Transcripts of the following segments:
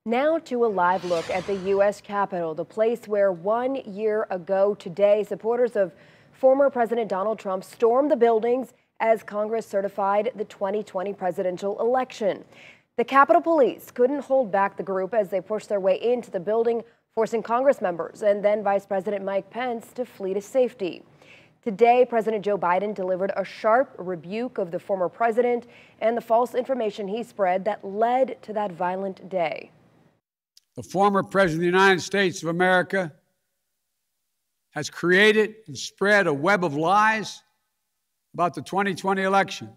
Now to a live look at the U.S. Capitol, the place where 1 year ago today, supporters of former President Donald Trump stormed the buildings as Congress certified the 2020 presidential election. The Capitol Police couldn't hold back the group as they pushed their way into the building, forcing Congress members and then Vice President Mike Pence to flee to safety. Today, President Joe Biden delivered a sharp rebuke of the former president and the false information he spread that led to that violent day. The former President of the United States of America has created and spread a web of lies about the 2020 election.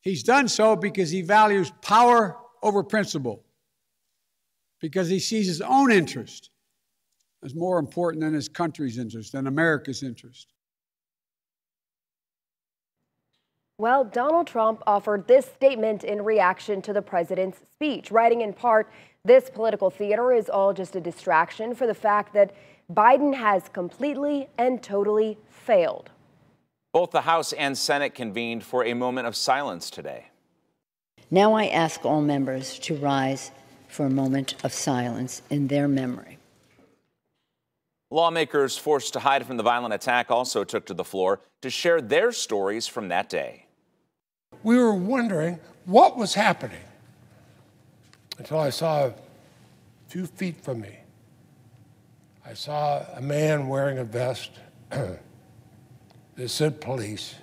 He's done so because he values power over principle, because he sees his own interest as more important than his country's interest and America's interest. Well, Donald Trump offered this statement in reaction to the president's speech, writing in part, "This political theater is all just a distraction for the fact that Biden has completely and totally failed." Both the House and Senate convened for a moment of silence today. Now I ask all members to rise for a moment of silence in their memory. Lawmakers forced to hide from the violent attack also took to the floor to share their stories from that day. We were wondering what was happening until I saw a few feet from me. I saw a man wearing a vest that said police.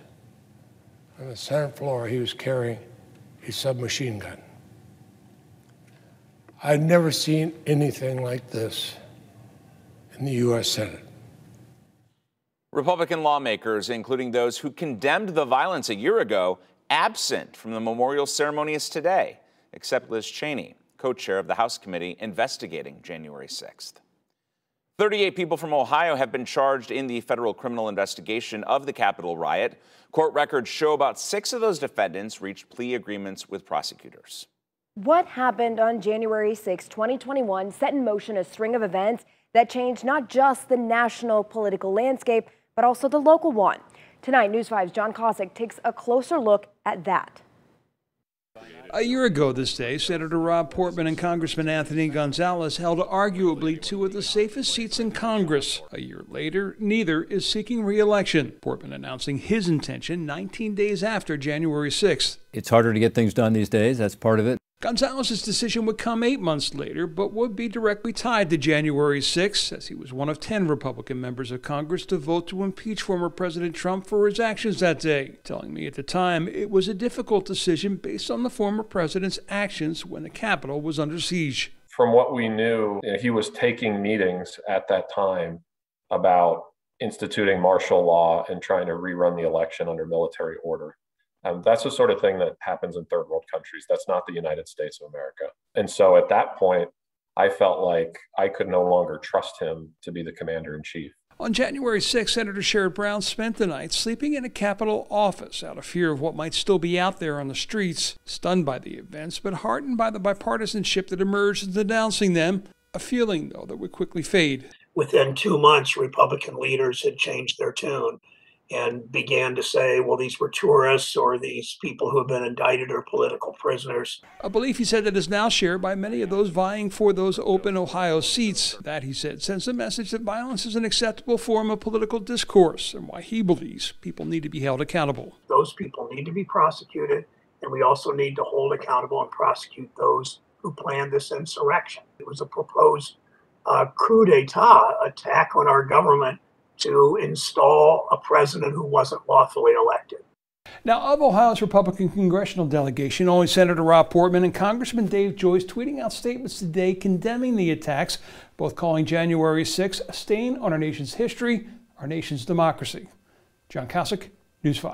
On the Senate floor, he was carrying a submachine gun. I'd never seen anything like this in the U.S. Senate. Republican lawmakers, including those who condemned the violence a year ago, absent from the memorial ceremonies today, except Liz Cheney, co-chair of the House committee investigating January 6th. 38 people from Ohio have been charged in the federal criminal investigation of the Capitol riot. Court records show about 6 of those defendants reached plea agreements with prosecutors. What happened on January 6, 2021 set in motion a string of events that changed not just the national political landscape, but also the local one. Tonight, News 5's John Kasich takes a closer look at that. A year ago this day, Senator Rob Portman and Congressman Anthony Gonzalez held arguably 2 of the safest seats in Congress. A year later, neither is seeking re-election. Portman announcing his intention 19 days after January 6th. It's harder to get things done these days. That's part of it. Gonzalez's decision would come 8 months later, but would be directly tied to January 6th, as he was one of 10 Republican members of Congress to vote to impeach former President Trump for his actions that day, telling me at the time it was a difficult decision based on the former president's actions when the Capitol was under siege. From what we knew, he was taking meetings at that time about instituting martial law and trying to rerun the election under military order. That's the sort of thing that happens in third world countries. That's not the United States of America. And so at that point, I felt like I could no longer trust him to be the commander-in-chief. On January 6, Senator Sherrod Brown spent the night sleeping in a Capitol office out of fear of what might still be out there on the streets, stunned by the events, but heartened by the bipartisanship that emerged in denouncing them, a feeling, though, that would quickly fade. Within 2 months, Republican leaders had changed their tune and began to say, well, these were tourists or these people who have been indicted or political prisoners. A belief, he said, that is now shared by many of those vying for those open Ohio seats. That, he said, sends a message that violence is an acceptable form of political discourse and why he believes people need to be held accountable. Those people need to be prosecuted, and we also need to hold accountable and prosecute those who planned this insurrection. It was a proposed coup d'etat, attack on our government, to install a president who wasn't lawfully elected. Now, of Ohio's Republican congressional delegation, only Senator Rob Portman and Congressman Dave Joyce tweeting out statements today condemning the attacks, both calling January 6 a stain on our nation's history, our nation's democracy. John Kasich, News 5.